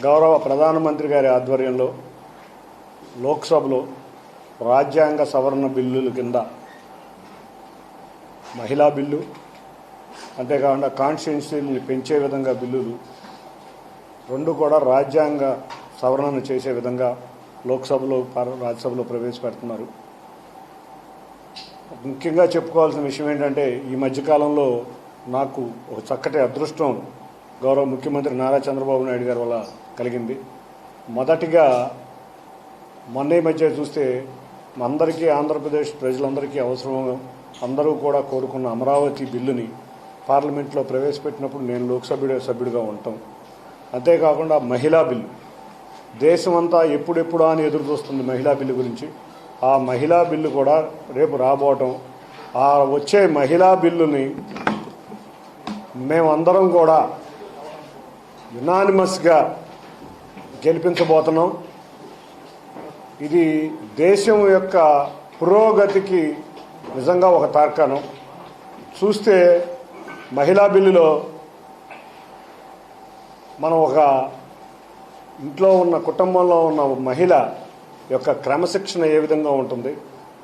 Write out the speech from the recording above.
గౌరవ ప్రధానమంత్రి గారి ఆధ్వర్యంలో లోక్సభలో రాజ్యాంగ సవరణ బిల్లుల కింద మహిళా బిల్లు, అంతేకాకుండా కాన్స్టిట్యున్సీని పెంచే విధంగా బిల్లులు రెండు కూడా రాజ్యాంగ సవరణను చేసే విధంగా లోక్సభలో రాజ్యసభలో ప్రవేశపెడుతున్నారు. ముఖ్యంగా చెప్పుకోవాల్సిన విషయం ఏంటంటే, ఈ మధ్యకాలంలో నాకు ఒక చక్కటి అదృష్టం గౌరవ ముఖ్యమంత్రి నారా చంద్రబాబు నాయుడు గారి వల్ల కలిగింది. మొదటిగా మొన్న మధ్య చూస్తే అందరికీ, ఆంధ్రప్రదేశ్ ప్రజలందరికీ అవసరం, అందరూ కూడా కోరుకున్న అమరావతి బిల్లుని పార్లమెంట్లో ప్రవేశపెట్టినప్పుడు నేను లోక్సభ సభ్యుడిగా ఉంటాం. అంతేకాకుండా మహిళా బిల్లు, దేశమంతా ఎప్పుడెప్పుడా అని ఎదురు చూస్తుంది మహిళా బిల్లు గురించి. ఆ మహిళా బిల్లు కూడా రేపు రాబోవటం, ఆ వచ్చే మహిళా బిల్లుని మేమందరం కూడా యునానిమస్గా గెలిపించబోతున్నాం. ఇది దేశం యొక్క పురోగతికి నిజంగా ఒక తార్కాణం. చూస్తే మహిళా బిల్లులో మనం ఒక ఇంట్లో ఉన్న కుటుంబంలో ఉన్న మహిళ యొక్క క్రమశిక్షణ ఏ విధంగా ఉంటుంది,